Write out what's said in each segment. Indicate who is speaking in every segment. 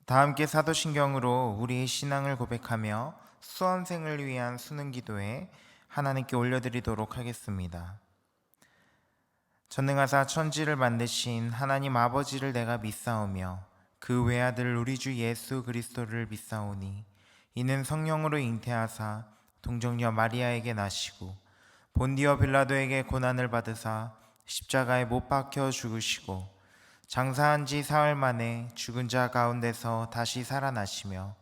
Speaker 1: 다 함께 사도신경으로 우리의 신앙을 고백하며 수험생을 위한 수능 기도에 하나님께 올려드리도록 하겠습니다. 전능하사 천지를 만드신 하나님 아버지를 내가 믿사오며 그 외아들 우리 주 예수 그리스도를 믿사오니 이는 성령으로 잉태하사 동정녀 마리아에게 나시고 본디오 빌라도에게 고난을 받으사 십자가에 못 박혀 죽으시고 장사한 지 사흘 만에 죽은 자 가운데서 다시 살아나시며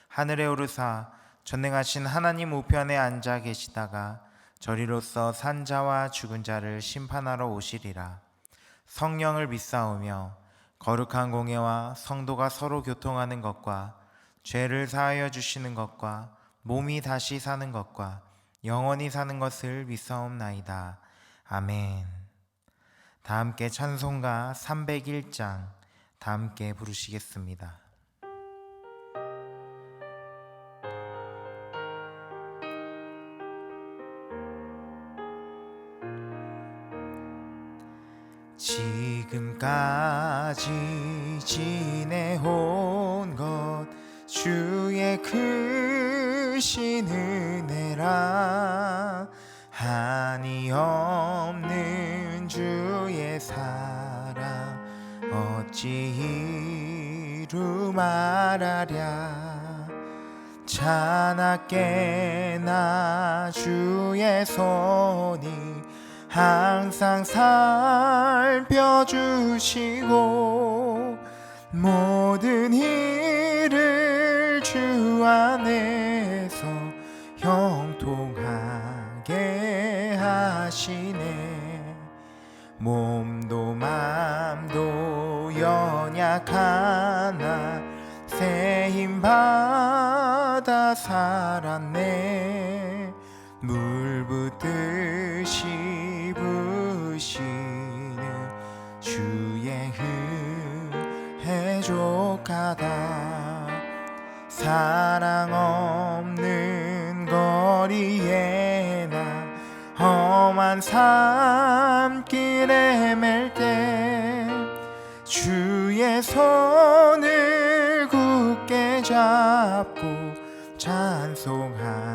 Speaker 1: 하늘에 오르사 전능하신 하나님 우편에 앉아 계시다가 저리로서 산 자와 죽은 자를 심판하러 오시리라. 성령을 믿사오며 거룩한 공예와 성도가 서로 교통하는 것과 죄를 사하여 주시는 것과 몸이 다시 사는 것과 영원히 사는 것을 믿사옵나이다. 아멘. 다 함께 찬송가 301장 다 함께 부르시겠습니다. 지금까지 지내온 것 주의 크신 은혜라 한이 없는 주의 사랑 어찌 이루 말하랴 자나깨나 주의 손이 항상 살펴주시고 모든 일을 주 안에서 형통하게 하시네. 몸도 맘도 연약하나 새 힘 받아 살았네. 물 붓듯이 부시는 주의 은혜 족하다. 사랑 없는 거리에 나 험한 산길에 맬 때 주의 손을 굳게 잡고 찬송하며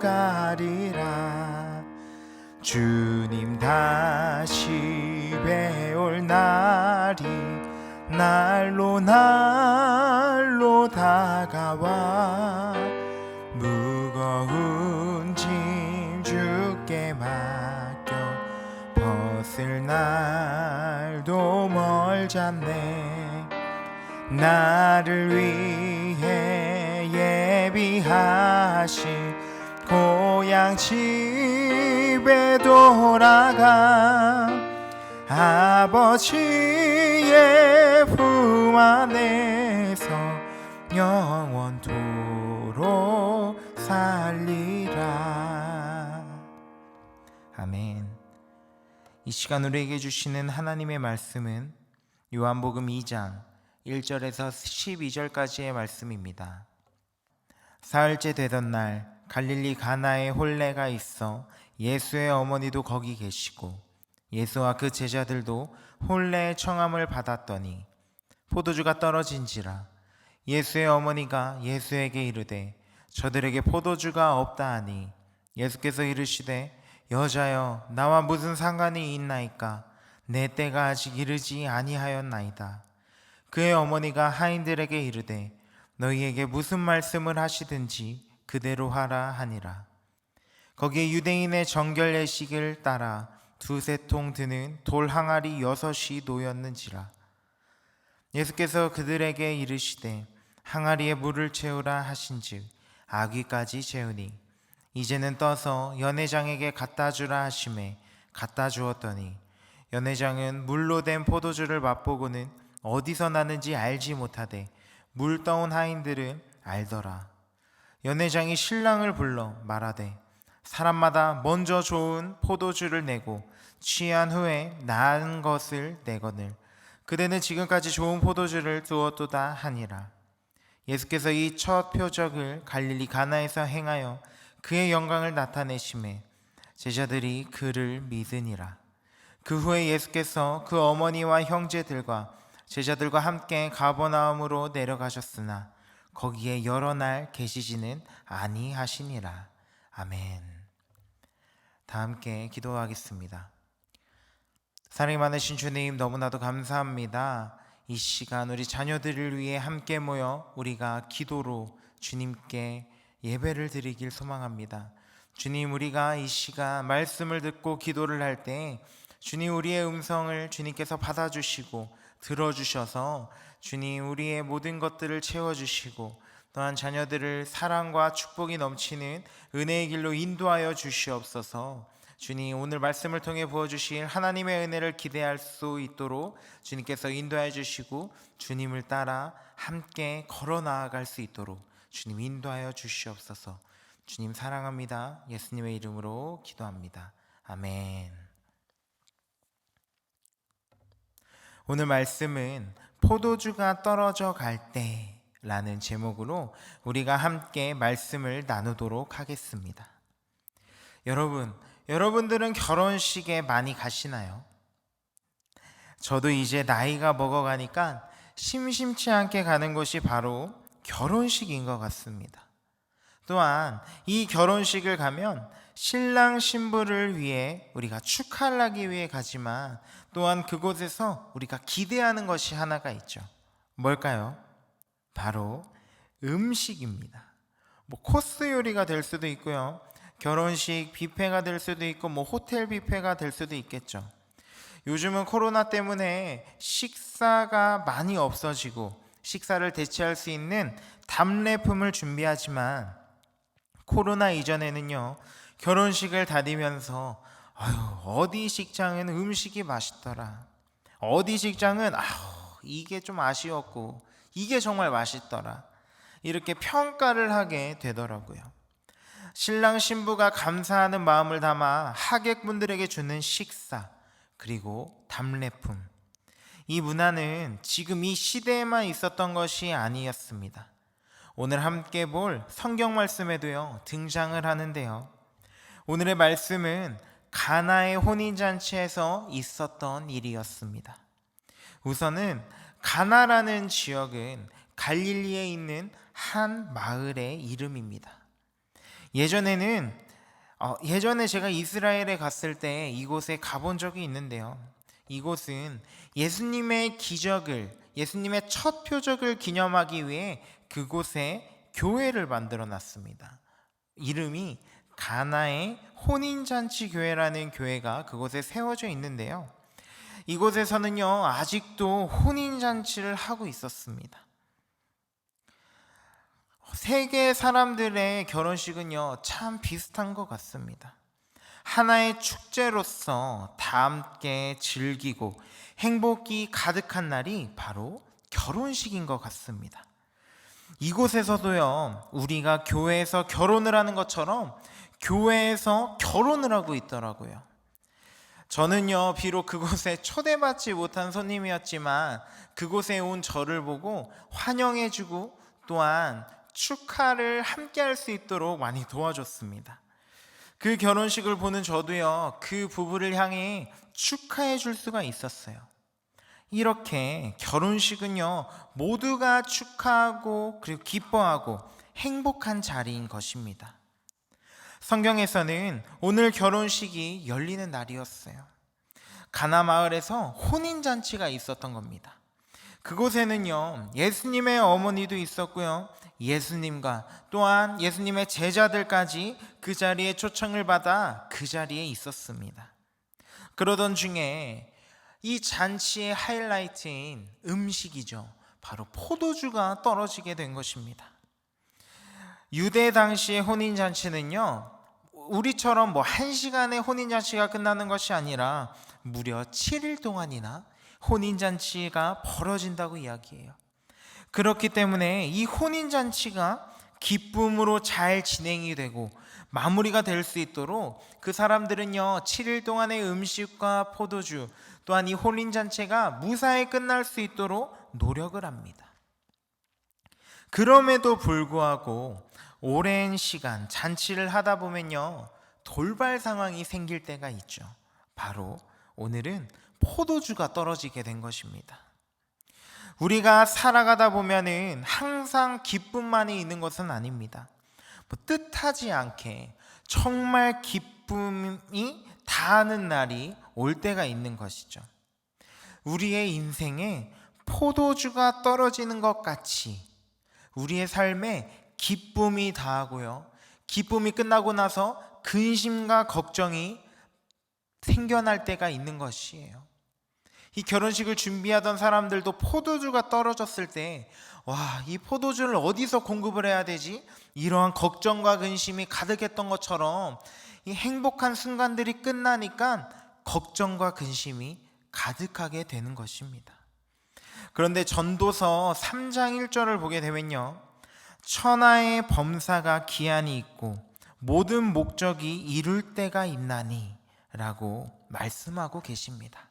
Speaker 1: 가리라. 주님 다시 배올 날이 날로 다가와 무거운 짐 주께 맡겨 벗을 날도 멀잖네. 나를 위해 예비하신 고향 집에 돌아가 아버지의 품 안에서 영원토록 살리라. 아멘. 이 시간 우리에게 주시는 하나님의 말씀은 요한복음 2장 1절에서 12절까지의 말씀입니다. 사흘째 되던 날 갈릴리 가나에 혼례가 있어 예수의 어머니도 거기 계시고 예수와 그 제자들도 혼례의 청함을 받았더니 포도주가 떨어진지라. 예수의 어머니가 예수에게 이르되 저들에게 포도주가 없다 하니 예수께서 이르시되 여자여 나와 무슨 상관이 있나이까 내 때가 아직 이르지 아니하였나이다. 그의 어머니가 하인들에게 이르되 너희에게 무슨 말씀을 하시든지 그대로 하라 하니라. 거기에 유대인의 정결 예식을 따라 두세 통 드는 돌 항아리 6이 놓였는지라. 예수께서 그들에게 이르시되 항아리에 물을 채우라 하신즉 아귀까지 채우니 이제는 떠서 연회장에게 갖다 주라 하시매 갖다 주었더니 연회장은 물로 된 포도주를 맛보고는 어디서 나는지 알지 못하되 물 떠온 하인들은 알더라. 연회장이 신랑을 불러 말하되 사람마다 먼저 좋은 포도주를 내고 취한 후에 나은 것을 내거늘 그대는 지금까지 좋은 포도주를 두었도다 하니라. 예수께서 이 첫 표적을 갈릴리 가나에서 행하여 그의 영광을 나타내심에 제자들이 그를 믿으니라. 그 후에 예수께서 그 어머니와 형제들과 제자들과 함께 가버나움으로 내려가셨으나 거기에 여러 날 계시지는 아니하시니라. 아멘. 다 함께 기도하겠습니다. 사랑이 많으신 주님, 너무나도 감사합니다. 이 시간 우리 자녀들을 위해 함께 모여 우리가 기도로 주님께 예배를 드리길 소망합니다. 주님, 우리가 이 시간 말씀을 듣고 기도를 할 때 주님, 우리의 음성을 주님께서 받아주시고 들어주셔서 주님, 우리의 모든 것들을 채워주시고 또한 자녀들을 사랑과 축복이 넘치는 은혜의 길로 인도하여 주시옵소서. 주님, 오늘 말씀을 통해 부어주실 하나님의 은혜를 기대할 수 있도록 주님께서 인도해 주시고 주님을 따라 함께 걸어 나아갈 수 있도록 주님 인도하여 주시옵소서. 주님 사랑합니다. 예수님의 이름으로 기도합니다. 아멘. 오늘 말씀은 포도주가 떨어져 갈 때라는 제목으로 우리가 함께 말씀을 나누도록 하겠습니다. 여러분들은 결혼식에 많이 가시나요? 저도 이제 나이가 먹어가니까 심심치 않게 가는 곳이 바로 결혼식인 것 같습니다. 또한 이 결혼식을 가면 신랑 신부를 위해 우리가 축하를 하기 위해 가지만 또한 그곳에서 우리가 기대하는 것이 하나가 있죠. 뭘까요? 바로 음식입니다. 코스 요리가 될 수도 있고요, 결혼식 뷔페가 될 수도 있고 호텔 뷔페가 될 수도 있겠죠. 요즘은 코로나 때문에 식사가 많이 없어지고 식사를 대체할 수 있는 답례품을 준비하지만 코로나 이전에는요, 결혼식을 다니면서 어디 식장은 음식이 맛있더라, 어디 식장은 이게 좀 아쉬웠고 이게 정말 맛있더라, 이렇게 평가를 하게 되더라고요. 신랑 신부가 감사하는 마음을 담아 하객분들에게 주는 식사, 그리고 답례품, 이 문화는 지금 이 시대에만 있었던 것이 아니었습니다. 오늘 함께 볼 성경 말씀에도요 등장을 하는데요, 오늘의 말씀은 가나의 혼인잔치에서 있었던 일이었습니다. 우선은 가나라는 지역은 갈릴리에 있는 한 마을의 이름입니다. 예전에 제가 이스라엘에 갔을 때 이곳에 가본 적이 있는데요, 이곳은 예수님의 기적을, 예수님의 첫 표적을 기념하기 위해 그곳에 교회를 만들어 놨습니다. 이름이 가나의 혼인잔치 교회라는 교회가 그곳에 세워져 있는데요, 이곳에서는요 아직도 혼인잔치를 하고 있었습니다. 세계 사람들의 결혼식은요 참 비슷한 것 같습니다. 하나의 축제로서 다 함께 즐기고 행복이 가득한 날이 바로 결혼식인 것 같습니다. 이곳에서도요 우리가 교회에서 결혼을 하는 것처럼 교회에서 결혼을 하고 있더라고요. 저는요 비록 그곳에 초대받지 못한 손님이었지만 그곳에 온 저를 보고 환영해주고 또한 축하를 함께 할 수 있도록 많이 도와줬습니다. 그 결혼식을 보는 저도요 그 부부를 향해 축하해 줄 수가 있었어요. 이렇게 결혼식은요 모두가 축하하고 그리고 기뻐하고 행복한 자리인 것입니다. 성경에서는 오늘 결혼식이 열리는 날이었어요. 가나 마을에서 혼인잔치가 있었던 겁니다. 그곳에는요 예수님의 어머니도 있었고요, 예수님과 또한 예수님의 제자들까지 그 자리에 초청을 받아 그 자리에 있었습니다. 그러던 중에 이 잔치의 하이라이트인 음식이죠, 바로 포도주가 떨어지게 된 것입니다. 유대 당시의 혼인잔치는요 우리처럼 1시간에 혼인잔치가 끝나는 것이 아니라 무려 7일 동안이나 혼인잔치가 벌어진다고 이야기해요. 그렇기 때문에 이 혼인잔치가 기쁨으로 잘 진행이 되고 마무리가 될 수 있도록 그 사람들은요 7일 동안의 음식과 포도주 또한 이 혼인잔치가 무사히 끝날 수 있도록 노력을 합니다. 그럼에도 불구하고 오랜 시간 잔치를 하다 보면요 돌발 상황이 생길 때가 있죠. 바로 오늘은 포도주가 떨어지게 된 것입니다. 우리가 살아가다 보면은 항상 기쁨만이 있는 것은 아닙니다. 뜻하지 않게 정말 기쁨이 다하는 날이 올 때가 있는 것이죠. 우리의 인생에 포도주가 떨어지는 것 같이 우리의 삶에 기쁨이 다하고요, 기쁨이 끝나고 나서 근심과 걱정이 생겨날 때가 있는 것이에요. 이 결혼식을 준비하던 사람들도 포도주가 떨어졌을 때, 이 포도주를 어디서 공급을 해야 되지? 이러한 걱정과 근심이 가득했던 것처럼 이 행복한 순간들이 끝나니까 걱정과 근심이 가득하게 되는 것입니다. 그런데 전도서 3장 1절을 보게 되면요, 천하의 범사가 기한이 있고 모든 목적이 이룰 때가 있나니 라고 말씀하고 계십니다.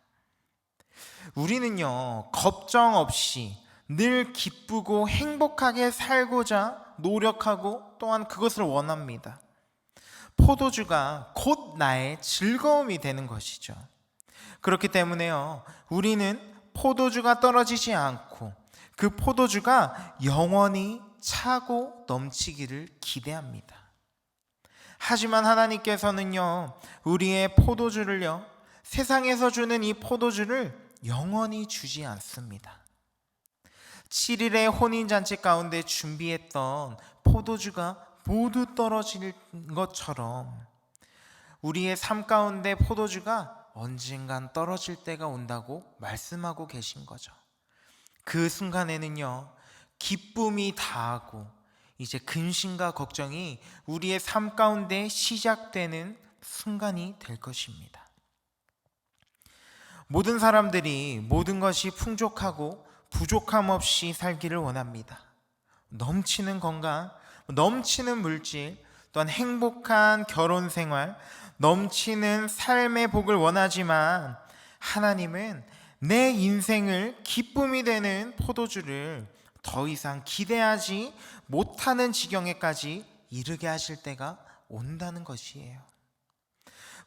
Speaker 1: 우리는요, 걱정 없이 늘 기쁘고 행복하게 살고자 노력하고 또한 그것을 원합니다. 포도주가 곧 나의 즐거움이 되는 것이죠. 그렇기 때문에요, 우리는 포도주가 떨어지지 않고 그 포도주가 영원히 차고 넘치기를 기대합니다. 하지만 하나님께서는요, 우리의 포도주를요, 세상에서 주는 이 포도주를 영원히 주지 않습니다. 7일의 혼인잔치 가운데 준비했던 포도주가 모두 떨어질 것처럼 우리의 삶 가운데 포도주가 언젠간 떨어질 때가 온다고 말씀하고 계신 거죠. 그 순간에는요, 기쁨이 다하고 이제 근심과 걱정이 우리의 삶 가운데 시작되는 순간이 될 것입니다. 모든 사람들이 모든 것이 풍족하고 부족함 없이 살기를 원합니다. 넘치는 건강, 넘치는 물질, 또한 행복한 결혼 생활, 넘치는 삶의 복을 원하지만 하나님은 내 인생을 기쁨이 되는 포도주를 더 이상 기대하지 못하는 지경에까지 이르게 하실 때가 온다는 것이에요.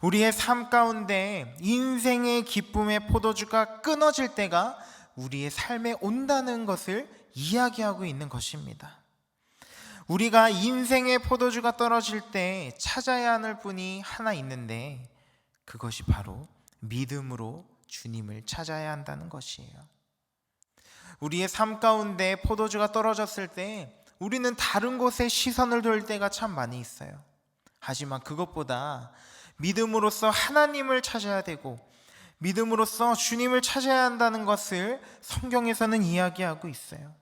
Speaker 1: 우리의 삶 가운데 인생의 기쁨의 포도주가 끊어질 때가 우리의 삶에 온다는 것을 이야기하고 있는 것입니다. 우리가 인생의 포도주가 떨어질 때 찾아야 하는 분이 하나 있는데, 그것이 바로 믿음으로 주님을 찾아야 한다는 것이에요. 우리의 삶 가운데 포도주가 떨어졌을 때 우리는 다른 곳에 시선을 돌릴 때가 참 많이 있어요. 하지만 그것보다 믿음으로써 하나님을 찾아야 되고 믿음으로써 주님을 찾아야 한다는 것을 성경에서는 이야기하고 있어요.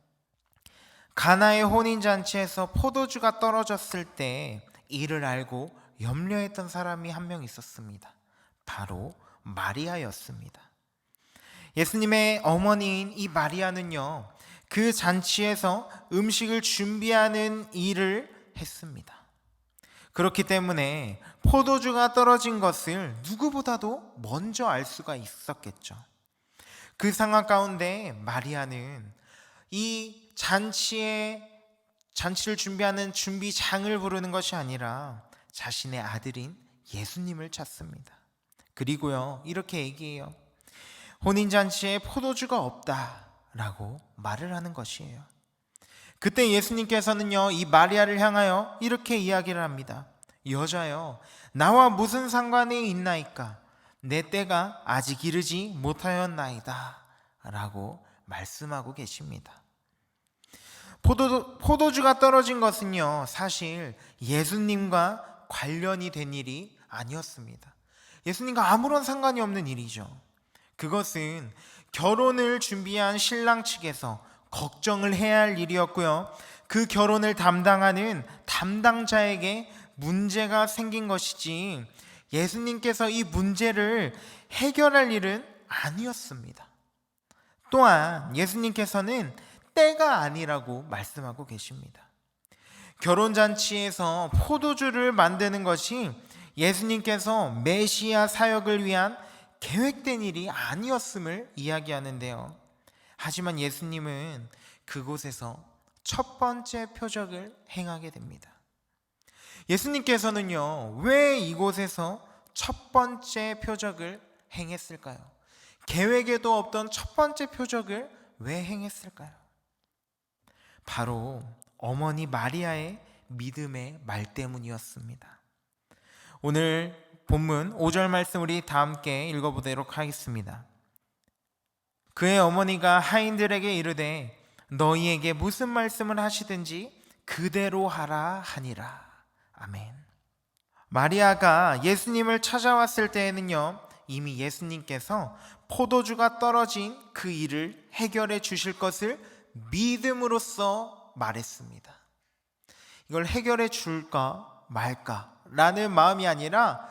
Speaker 1: 가나의 혼인잔치에서 포도주가 떨어졌을 때 이를 알고 염려했던 사람이 한 명 있었습니다. 바로 마리아였습니다. 예수님의 어머니인 이 마리아는요, 그 잔치에서 음식을 준비하는 일을 했습니다. 그렇기 때문에 포도주가 떨어진 것을 누구보다도 먼저 알 수가 있었겠죠. 그 상황 가운데 마리아는 이 잔치를 준비하는 준비장을 부르는 것이 아니라 자신의 아들인 예수님을 찾습니다. 그리고요, 이렇게 얘기해요. 혼인잔치에 포도주가 없다라고 말을 하는 것이에요. 그때 예수님께서는요, 이 마리아를 향하여 이렇게 이야기를 합니다. 여자여, 나와 무슨 상관이 있나이까? 내 때가 아직 이르지 못하였나이다 라고 말씀하고 계십니다. 포도주가 떨어진 것은요, 사실 예수님과 관련이 된 일이 아니었습니다. 예수님과 아무런 상관이 없는 일이죠. 그것은 결혼을 준비한 신랑 측에서 걱정을 해야 할 일이었고요, 그 결혼을 담당하는 담당자에게 문제가 생긴 것이지 예수님께서 이 문제를 해결할 일은 아니었습니다. 또한 예수님께서는 때가 아니라고 말씀하고 계십니다. 결혼잔치에서 포도주를 만드는 것이 예수님께서 메시아 사역을 위한 계획된 일이 아니었음을 이야기하는데요. 하지만 예수님은 그곳에서 첫 번째 표적을 행하게 됩니다. 예수님께서는요, 왜 이곳에서 첫 번째 표적을 행했을까요? 계획에도 없던 첫 번째 표적을 왜 행했을까요? 바로 어머니 마리아의 믿음의 말 때문이었습니다. 오늘 본문 5절 말씀 우리 다 함께 읽어보도록 하겠습니다. 그의 어머니가 하인들에게 이르되 너희에게 무슨 말씀을 하시든지 그대로 하라 하니라. 아멘. 마리아가 예수님을 찾아왔을 때에는요, 이미 예수님께서 포도주가 떨어진 그 일을 해결해 주실 것을 믿음으로써 말했습니다. 이걸 해결해 줄까 말까 라는 마음이 아니라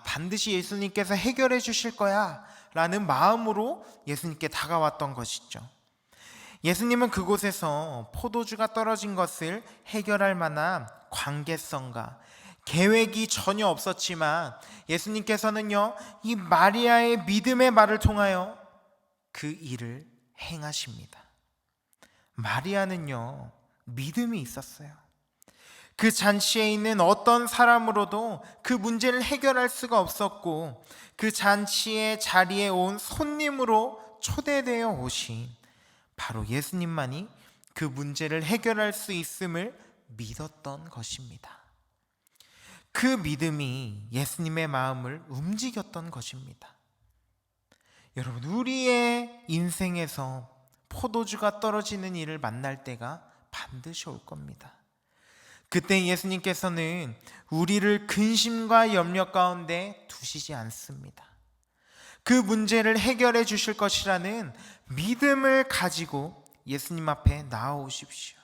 Speaker 1: 반드시 예수님께서 해결해 주실 거야 라는 마음으로 예수님께 다가왔던 것이죠. 예수님은 그곳에서 포도주가 떨어진 것을 해결할 만한 관계성과 계획이 전혀 없었지만 예수님께서는요, 이 마리아의 믿음의 말을 통하여 그 일을 행하십니다. 마리아는요, 믿음이 있었어요. 그 잔치에 있는 어떤 사람으로도 그 문제를 해결할 수가 없었고, 그 잔치의 자리에 온 손님으로 초대되어 오신 바로 예수님만이 그 문제를 해결할 수 있음을 믿었던 것입니다. 그 믿음이 예수님의 마음을 움직였던 것입니다. 여러분, 우리의 인생에서 포도주가 떨어지는 일을 만날 때가 반드시 올 겁니다. 그때 예수님께서는 우리를 근심과 염려 가운데 두시지 않습니다. 그 문제를 해결해 주실 것이라는 믿음을 가지고 예수님 앞에 나아오십시오.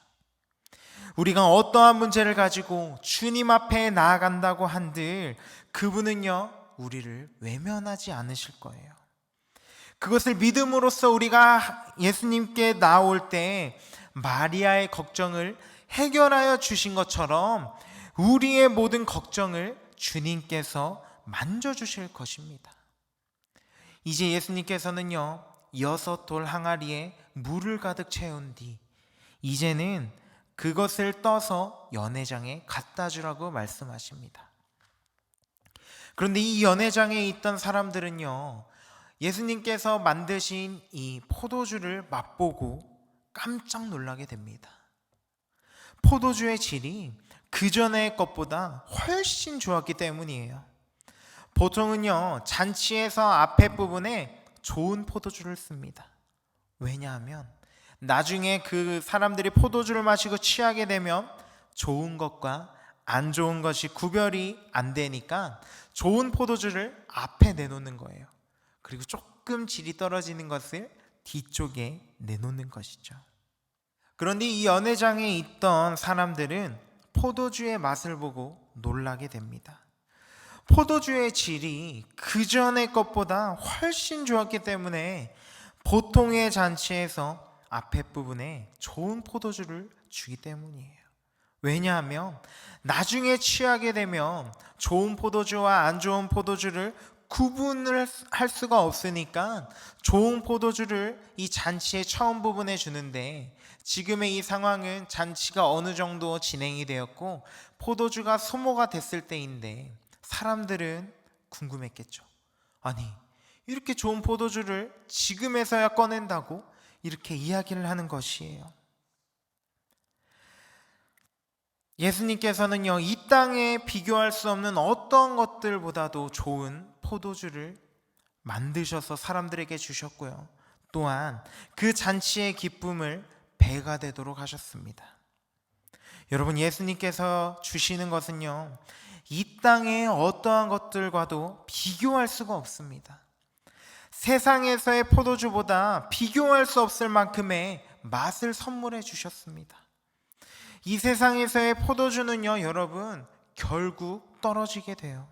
Speaker 1: 우리가 어떠한 문제를 가지고 주님 앞에 나아간다고 한들 그분은요, 우리를 외면하지 않으실 거예요. 그것을 믿음으로써 우리가 예수님께 나올 때 마리아의 걱정을 해결하여 주신 것처럼 우리의 모든 걱정을 주님께서 만져주실 것입니다. 이제 예수님께서는요, 6돌 항아리에 물을 가득 채운 뒤 이제는 그것을 떠서 연회장에 갖다 주라고 말씀하십니다. 그런데 이 연회장에 있던 사람들은요, 예수님께서 만드신 이 포도주를 맛보고 깜짝 놀라게 됩니다. 포도주의 질이 그전의 것보다 훨씬 좋았기 때문이에요. 보통은요, 잔치에서 앞에 부분에 좋은 포도주를 씁니다. 왜냐하면 나중에 그 사람들이 포도주를 마시고 취하게 되면 좋은 것과 안 좋은 것이 구별이 안 되니까 좋은 포도주를 앞에 내놓는 거예요. 그리고 조금 질이 떨어지는 것을 뒤쪽에 내놓는 것이죠. 그런데 이 연회장에 있던 사람들은 포도주의 맛을 보고 놀라게 됩니다. 포도주의 질이 그전의 것보다 훨씬 좋았기 때문에 보통의 잔치에서 앞에 부분에 좋은 포도주를 주기 때문이에요. 왜냐하면 나중에 취하게 되면 좋은 포도주와 안 좋은 포도주를 구분을 할 수가 없으니까 좋은 포도주를 이 잔치의 처음 부분에 주는데, 지금의 이 상황은 잔치가 어느 정도 진행이 되었고 포도주가 소모가 됐을 때인데 사람들은 궁금했겠죠. 아니, 이렇게 좋은 포도주를 지금에서야 꺼낸다고? 이렇게 이야기를 하는 것이에요. 예수님께서는요, 이 땅에 비교할 수 없는 어떤 것들보다도 좋은 포도주를 만드셔서 사람들에게 주셨고요, 또한 그 잔치의 기쁨을 배가 되도록 하셨습니다. 여러분, 예수님께서 주시는 것은요, 이 땅의 어떠한 것들과도 비교할 수가 없습니다. 세상에서의 포도주보다 비교할 수 없을 만큼의 맛을 선물해 주셨습니다. 이 세상에서의 포도주는요, 여러분, 결국 떨어지게 돼요.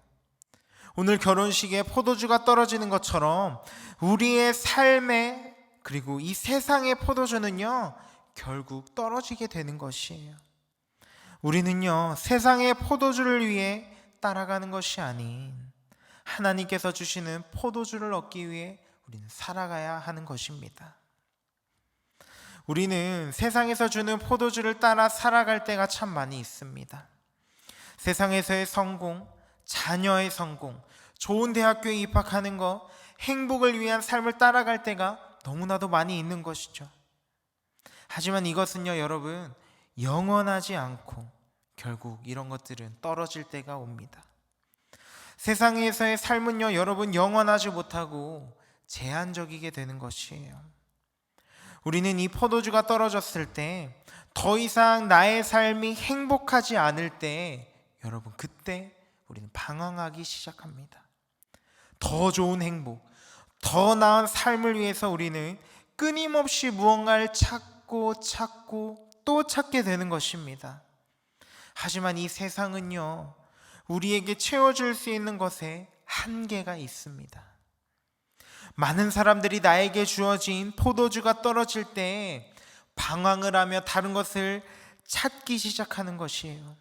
Speaker 1: 오늘 결혼식에 포도주가 떨어지는 것처럼 우리의 삶에, 그리고 이 세상의 포도주는요, 결국 떨어지게 되는 것이에요. 우리는요, 세상의 포도주를 위해 따라가는 것이 아닌 하나님께서 주시는 포도주를 얻기 위해 우리는 살아가야 하는 것입니다. 우리는 세상에서 주는 포도주를 따라 살아갈 때가 참 많이 있습니다. 세상에서의 성공, 자녀의 성공, 좋은 대학교에 입학하는 것, 행복을 위한 삶을 따라갈 때가 너무나도 많이 있는 것이죠. 하지만 이것은요, 여러분, 영원하지 않고 결국 이런 것들은 떨어질 때가 옵니다. 세상에서의 삶은요, 여러분, 영원하지 못하고 제한적이게 되는 것이에요. 우리는 이 포도주가 떨어졌을 때 더 이상 나의 삶이 행복하지 않을 때, 여러분, 그때 우리는 방황하기 시작합니다. 더 좋은 행복, 더 나은 삶을 위해서 우리는 끊임없이 무언가를 찾고 또 찾게 되는 것입니다. 하지만 이 세상은요, 우리에게 채워줄 수 있는 것에 한계가 있습니다. 많은 사람들이 나에게 주어진 포도주가 떨어질 때 방황을 하며 다른 것을 찾기 시작하는 것이에요.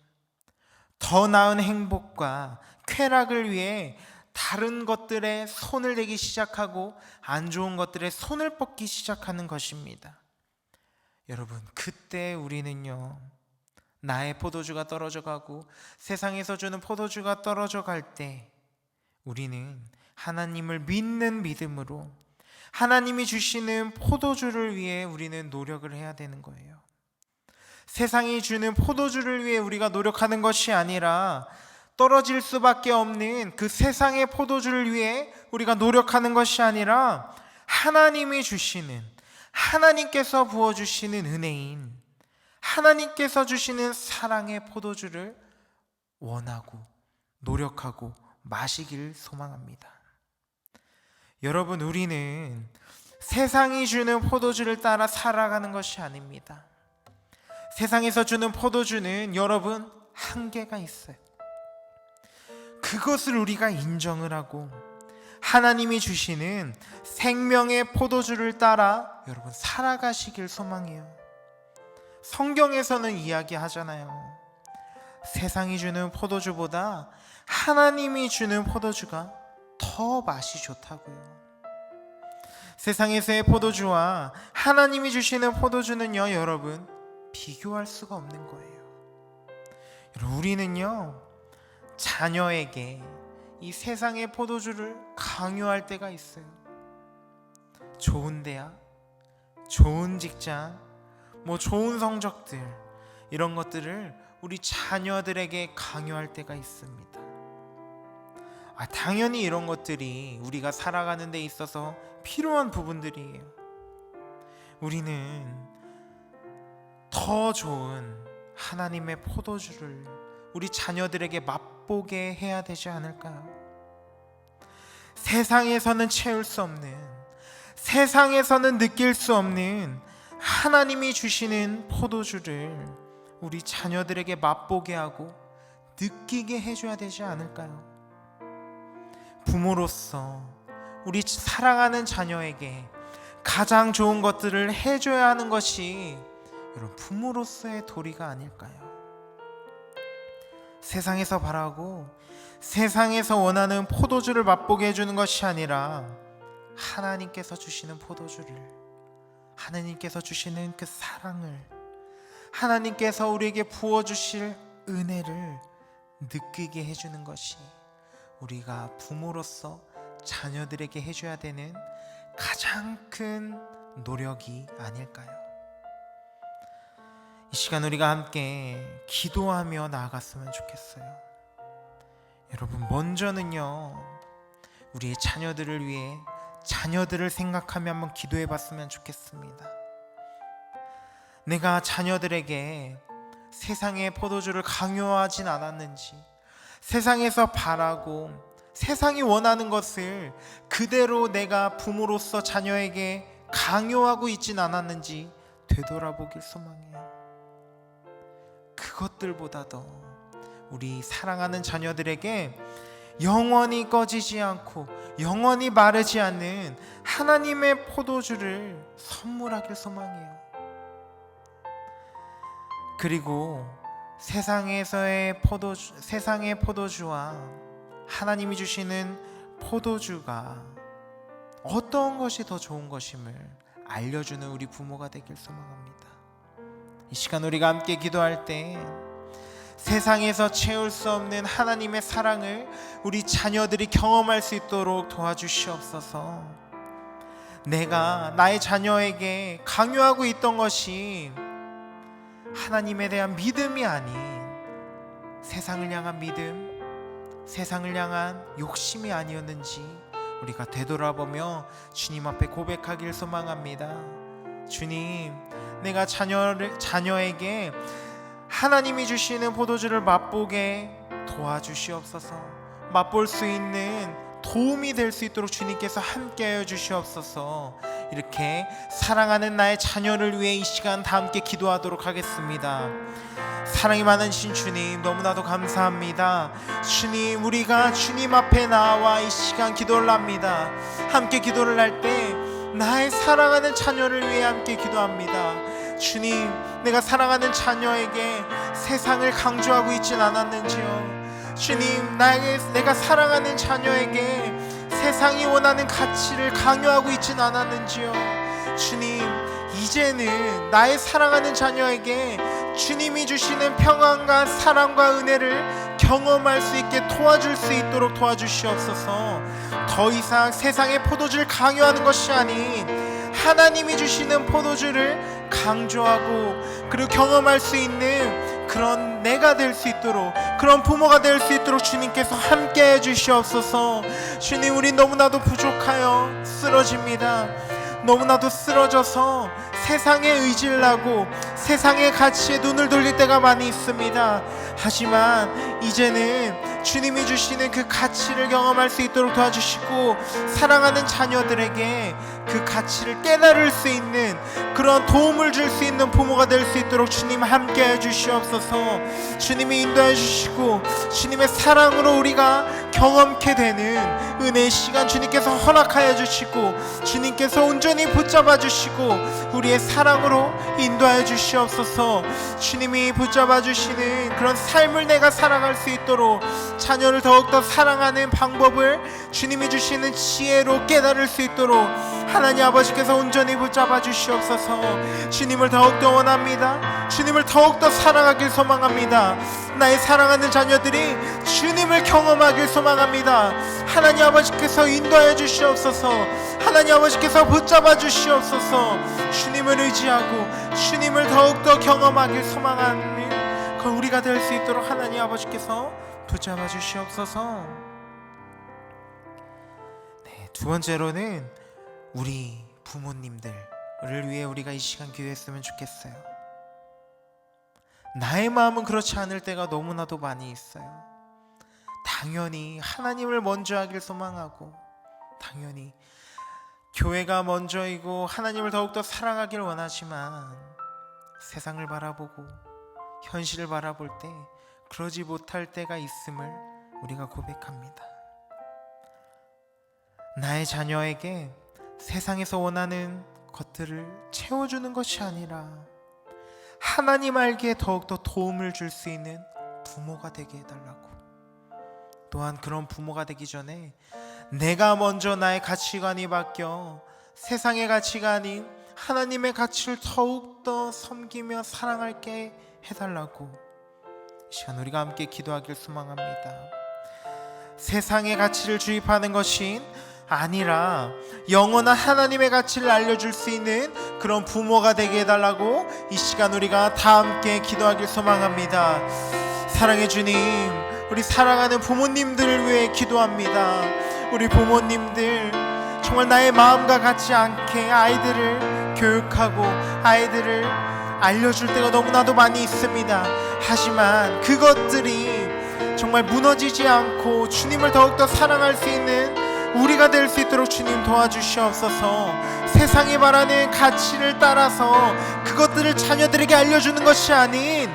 Speaker 1: 더 나은 행복과 쾌락을 위해 다른 것들에 손을 대기 시작하고 안 좋은 것들에 손을 뻗기 시작하는 것입니다. 여러분, 그때 우리는요, 나의 포도주가 떨어져 가고 세상에서 주는 포도주가 떨어져 갈 때 우리는 하나님을 믿는 믿음으로 하나님이 주시는 포도주를 위해 우리는 노력을 해야 되는 거예요. 세상이 주는 포도주를 위해 우리가 노력하는 것이 아니라 떨어질 수밖에 없는 그 세상의 포도주를 위해 우리가 노력하는 것이 아니라 하나님이 주시는, 하나님께서 부어주시는 은혜인, 하나님께서 주시는 사랑의 포도주를 원하고 노력하고 마시길 소망합니다. 여러분, 우리는 세상이 주는 포도주를 따라 살아가는 것이 아닙니다. 세상에서 주는 포도주는 여러분 한계가 있어요. 그것을 우리가 인정을 하고 하나님이 주시는 생명의 포도주를 따라 여러분 살아가시길 소망해요. 성경에서는 이야기하잖아요. 세상이 주는 포도주보다 하나님이 주는 포도주가 더 맛이 좋다고요. 세상에서의 포도주와 하나님이 주시는 포도주는요, 여러분, 비교할 수가 없는 거예요. 여러분, 우리는요, 자녀에게 이 세상의 포도주를 강요할 때가 있어요. 좋은 대학, 좋은 직장, 좋은 성적들, 이런 것들을 우리 자녀들에게 강요할 때가 있습니다. 당연히 이런 것들이 우리가 살아가는 데 있어서 필요한 부분들이에요. 우리는 더 좋은 하나님의 포도주를 우리 자녀들에게 맛보게 해야 되지 않을까요? 세상에서는 채울 수 없는, 세상에서는 느낄 수 없는 하나님이 주시는 포도주를 우리 자녀들에게 맛보게 하고 느끼게 해줘야 되지 않을까요? 부모로서 우리 사랑하는 자녀에게 가장 좋은 것들을 해줘야 하는 것이 여러분 부모로서의 도리가 아닐까요? 세상에서 바라고 세상에서 원하는 포도주를 맛보게 해주는 것이 아니라 하나님께서 주시는 포도주를, 하나님께서 주시는 그 사랑을, 하나님께서 우리에게 부어주실 은혜를 느끼게 해주는 것이 우리가 부모로서 자녀들에게 해줘야 되는 가장 큰 노력이 아닐까요? 이 시간 우리가 함께 기도하며 나아갔으면 좋겠어요. 여러분, 먼저는요, 우리의 자녀들을 위해 자녀들을 생각하며 한번 기도해 봤으면 좋겠습니다. 내가 자녀들에게 세상의 포도주를 강요하진 않았는지, 세상에서 바라고 세상이 원하는 것을 그대로 내가 부모로서 자녀에게 강요하고 있진 않았는지 되돌아보길 소망해요. 그것들보다도 우리 사랑하는 자녀들에게 영원히 꺼지지 않고 영원히 마르지 않는 하나님의 포도주를 선물하길 소망해요. 그리고 세상의 포도주와 하나님이 주시는 포도주가 어떤 것이 더 좋은 것임을 알려주는 우리 부모가 되길 소망합니다. 이 시간 우리가 함께 기도할 때 세상에서 채울 수 없는 하나님의 사랑을 우리 자녀들이 경험할 수 있도록 도와주시옵소서. 내가 나의 자녀에게 강요하고 있던 것이 하나님에 대한 믿음이 아닌 세상을 향한 믿음, 세상을 향한 욕심이 아니었는지 우리가 되돌아보며 주님 앞에 고백하길 소망합니다. 주님, 내가 자녀에게 하나님이 주시는 포도주를 맛보게 도와주시옵소서. 맛볼 수 있는 도움이 될 수 있도록 주님께서 함께하여 주시옵소서. 이렇게 사랑하는 나의 자녀를 위해 이 시간 다 함께 기도하도록 하겠습니다. 사랑이 많으신 주님, 너무나도 감사합니다. 주님, 우리가 주님 앞에 나와 이 시간 기도를 합니다. 함께 기도를 할 때 나의 사랑하는 자녀를 위해 함께 기도합니다. 주님, 내가 사랑하는 자녀에게 세상을 강조하고 있진 않았는지요. 주님, 내가 사랑하는 자녀에게 세상이 원하는 가치를 강요하고 있진 않았는지요. 주님, 이제는 나의 사랑하는 자녀에게 주님이 주시는 평안과 사랑과 은혜를 경험할 수 있게 도와줄 수 있도록 도와주시옵소서. 더 이상 세상의 포도주를 강요하는 것이 아닌 하나님이 주시는 포도주를 강조하고 그리고 경험할 수 있는 그런 내가 될 수 있도록, 그런 부모가 될 수 있도록 주님께서 함께 해주시옵소서. 주님, 우리 너무나도 부족하여 쓰러집니다. 너무나도 쓰러져서 세상에 의지를 하고 세상의 가치에 눈을 돌릴 때가 많이 있습니다. 하지만 이제는 주님이 주시는 그 가치를 경험할 수 있도록 도와주시고 사랑하는 자녀들에게 그 가치를 깨달을 수 있는 그런 도움을 줄 수 있는 부모가 될 수 있도록 주님 함께 해주시옵소서. 주님이 인도해 주시고 주님의 사랑으로 우리가 경험케 되는 은혜의 시간 주님께서 허락하여 주시고 주님께서 온전히 붙잡아 주시고 우리의 사랑으로 인도하여 주시옵소서. 주님이 붙잡아 주시는 그런 삶을 내가 살아갈 수 있도록 자녀를 더욱더 사랑하는 방법을 주님이 주시는 지혜로 깨달을 수 있도록 하나님 아버지께서 온전히 붙잡아 주시옵소서. 주님을 더욱더 원합니다. 주님을 더욱더 사랑하길 소망합니다. 나의 사랑하는 자녀들이 주님을 경험하길 소망합니다. 하나님 아버지께서 인도하여 주시옵소서. 하나님 아버지께서 붙잡아 주시옵소서. 주님을 의지하고 주님을 더욱더 경험하길 소망하는 그 우리가 될 수 있도록 하나님 아버지께서 붙잡아 주시옵소서. 네, 두 번째로는 우리 부모님들을 위해 우리가 이 시간 기도했으면 좋겠어요. 나의 마음은 그렇지 않을 때가 너무나도 많이 있어요. 당연히 하나님을 먼저 하길 소망하고 당연히 교회가 먼저이고 하나님을 더욱더 사랑하길 원하지만 세상을 바라보고 현실을 바라볼 때 그러지 못할 때가 있음을 우리가 고백합니다. 나의 자녀에게 세상에서 원하는 것들을 채워주는 것이 아니라 하나님 알기에 더욱더 도움을 줄 수 있는 부모가 되게 해달라고. 또한 그런 부모가 되기 전에 내가 먼저 나의 가치관이 바뀌어 세상의 가치가 아닌 하나님의 가치를 더욱더 섬기며 사랑할게 해달라고 이 시간 우리가 함께 기도하길 소망합니다. 세상의 가치를 주입하는 것이 아니라 영원한 하나님의 가치를 알려줄 수 있는 그런 부모가 되게 해달라고 이 시간 우리가 다 함께 기도하길 소망합니다. 사랑의 주님, 우리 사랑하는 부모님들을 위해 기도합니다. 우리 부모님들 정말 나의 마음과 같지 않게 아이들을 교육하고 아이들을 알려줄 때가 너무나도 많이 있습니다. 하지만 그것들이 정말 무너지지 않고 주님을 더욱더 사랑할 수 있는 우리가 될 수 있도록 주님 도와주시옵소서. 세상이 말하는 가치를 따라서 그것들을 자녀들에게 알려주는 것이 아닌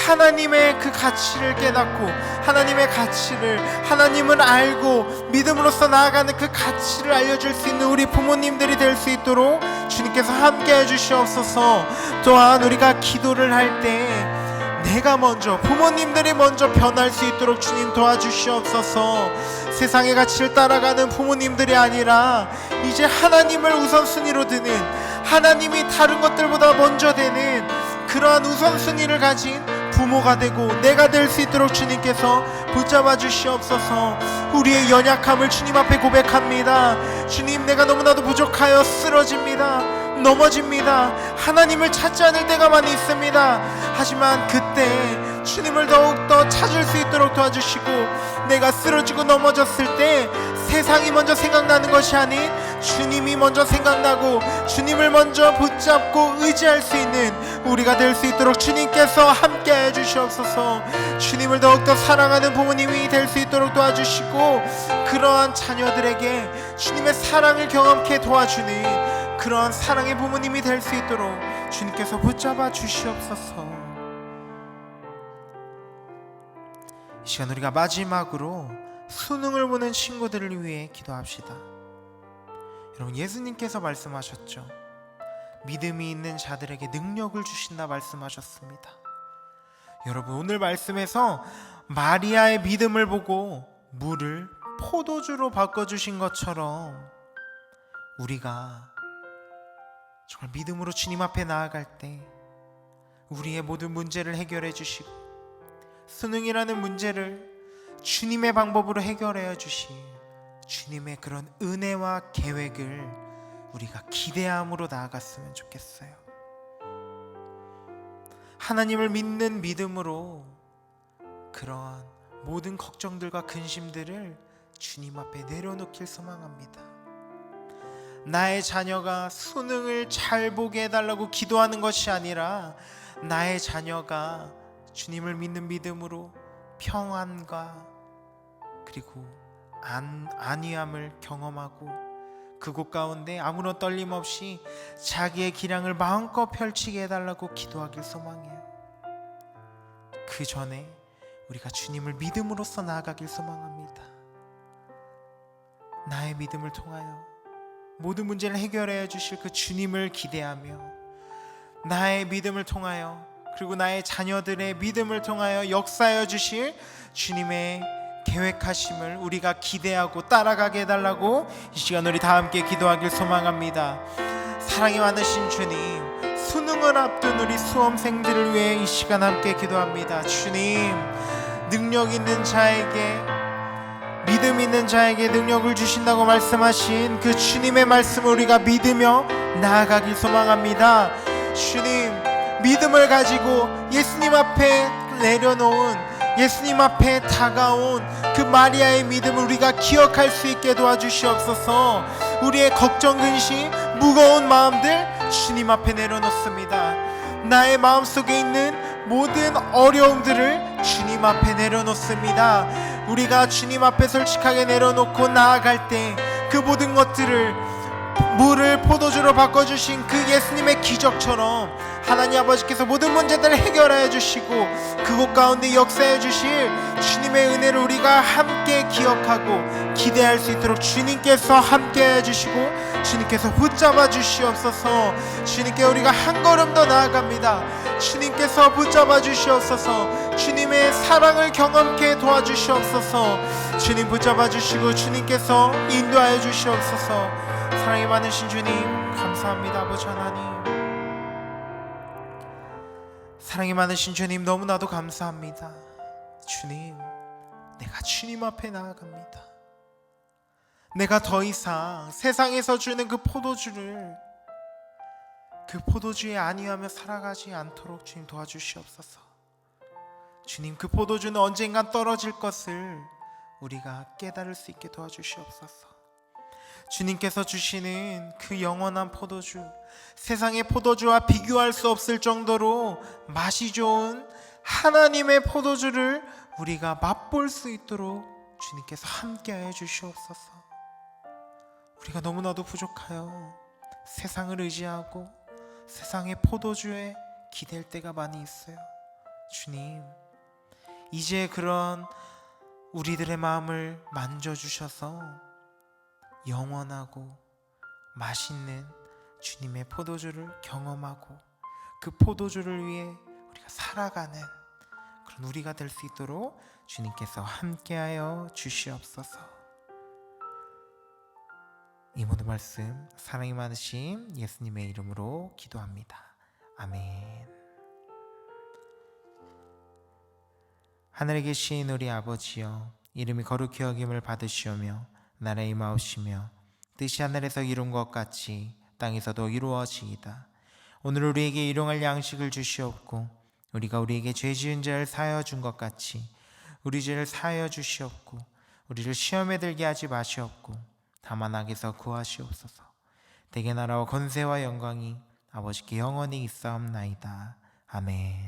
Speaker 1: 하나님의 그 가치를 깨닫고 하나님의 가치를 하나님을 알고 믿음으로써 나아가는 그 가치를 알려줄 수 있는 우리 부모님들이 될 수 있도록 주님께서 함께 해주시옵소서. 또한 우리가 기도를 할 때 내가 먼저 부모님들이 먼저 변할 수 있도록 주님 도와주시옵소서. 세상의 가치를 따라가는 부모님들이 아니라 이제 하나님을 우선순위로 드는 하나님이 다른 것들보다 먼저 되는 그러한 우선순위를 가진 부모가 되고 내가 될 수 있도록 주님께서 붙잡아 주시옵소서. 우리의 연약함을 주님 앞에 고백합니다. 주님, 내가 너무나도 부족하여 쓰러집니다. 넘어집니다. 하나님을 찾지 않을 때가 많이 있습니다. 하지만 그때 주님을 더욱더 찾을 수 있도록 도와주시고, 내가 쓰러지고 넘어졌을 때 세상이 먼저 생각나는 것이 아닌 주님이 먼저 생각나고 주님을 먼저 붙잡고 의지할 수 있는 우리가 될 수 있도록 주님께서 함께해 주시옵소서. 주님을 더욱더 사랑하는 부모님이 될 수 있도록 도와주시고, 그러한 자녀들에게 주님의 사랑을 경험케 도와주는 그러한 사랑의 부모님이 될 수 있도록 주님께서 붙잡아 주시옵소서. 이 시간 우리가 마지막으로 수능을 보는 친구들을 위해 기도합시다. 여러분, 예수님께서 말씀하셨죠. 믿음이 있는 자들에게 능력을 주신다 말씀하셨습니다. 여러분, 오늘 말씀에서 마리아의 믿음을 보고 물을 포도주로 바꿔주신 것처럼 우리가 정말 믿음으로 주님 앞에 나아갈 때 우리의 모든 문제를 해결해 주시고, 수능이라는 문제를 주님의 방법으로 해결해 주신 주님의 그런 은혜와 계획을 우리가 기대함으로 나아갔으면 좋겠어요. 하나님을 믿는 믿음으로 그러한 모든 걱정들과 근심들을 주님 앞에 내려놓길 소망합니다. 나의 자녀가 수능을 잘 보게 해달라고 기도하는 것이 아니라, 나의 자녀가 주님을 믿는 믿음으로 평안과 그리고 안위함을 경험하고 그곳 가운데 아무런 떨림 없이 자기의 기량을 마음껏 펼치게 해달라고 기도하길 소망해요. 그 전에 우리가 주님을 믿음으로써 나아가길 소망합니다. 나의 믿음을 통하여 모든 문제를 해결해 주실 그 주님을 기대하며, 나의 믿음을 통하여 그리고 나의 자녀들의 믿음을 통하여 역사하여 주실 주님의 계획하심을 우리가 기대하고 따라가게 해달라고 이 시간 우리 다 함께 기도하길 소망합니다. 사랑이 많으신 주님, 수능을 앞둔 우리 수험생들을 위해 이 시간 함께 기도합니다. 주님, 능력 있는 자에게, 믿음 있는 자에게 능력을 주신다고 말씀하신 그 주님의 말씀을 우리가 믿으며 나아가길 소망합니다. 주님, 믿음을 가지고 예수님 앞에 내려놓은, 예수님 앞에 다가온 그 마리아의 믿음을 우리가 기억할 수 있게 도와주시옵소서. 우리의 걱정, 근심, 무거운 마음들 주님 앞에 내려놓습니다. 나의 마음속에 있는 모든 어려움들을 주님 앞에 내려놓습니다. 우리가 주님 앞에 솔직하게 내려놓고 나아갈 때 그 모든 것들을 물을 포도주로 바꿔주신 그 예수님의 기적처럼 하나님 아버지께서 모든 문제들을 해결하여 주시고 그곳 가운데 역사해 주실 주님의 은혜를 우리가 함께 기억하고 기대할 수 있도록 주님께서 함께 해주시고 주님께서 붙잡아 주시옵소서. 주님께 우리가 한 걸음 더 나아갑니다. 주님께서 붙잡아 주시옵소서. 주님의 사랑을 경험케 도와주시옵소서. 주님 붙잡아 주시고 주님께서 인도하여 주시옵소서. 사랑이 많으신 주님, 감사합니다. 아버지 하나님, 사랑이 많으신 주님, 너무나도 감사합니다. 주님, 내가 주님 앞에 나아갑니다. 내가 더 이상 세상에서 주는 그 포도주를, 그 포도주에 안위하며 살아가지 않도록 주님 도와주시옵소서. 주님, 그 포도주는 언젠간 떨어질 것을 우리가 깨달을 수 있게 도와주시옵소서. 주님께서 주시는 그 영원한 포도주, 세상의 포도주와 비교할 수 없을 정도로 맛이 좋은 하나님의 포도주를 우리가 맛볼 수 있도록 주님께서 함께하여 주시옵소서. 우리가 너무나도 부족하여 세상을 의지하고 세상의 포도주에 기댈 때가 많이 있어요. 주님, 이제 그런 우리들의 마음을 만져주셔서 영원하고 맛있는 주님의 포도주를 경험하고 그 포도주를 위해 우리가 살아가는 그런 우리가 될 수 있도록 주님께서 함께하여 주시옵소서. 이 모든 말씀 사랑이 많으신 예수님의 이름으로 기도합니다. 아멘. 하늘에 계신 우리 아버지여, 이름이 거룩히 여김을 받으시오며 나라의 임하옵시며 뜻이 하늘에서 이룬 것 같이 땅에서도 이루어지이다. 오늘 우리에게 일용할 양식을 주시옵고 우리가 우리에게 죄 지은 자를 사하여 준 것 같이 우리 죄를 사하여 주시옵고 우리를 시험에 들게 하지 마시옵고 다만 악에서 구하시옵소서. 대개 나라와 권세와 영광이 아버지께 영원히 있사옵나이다. 아멘.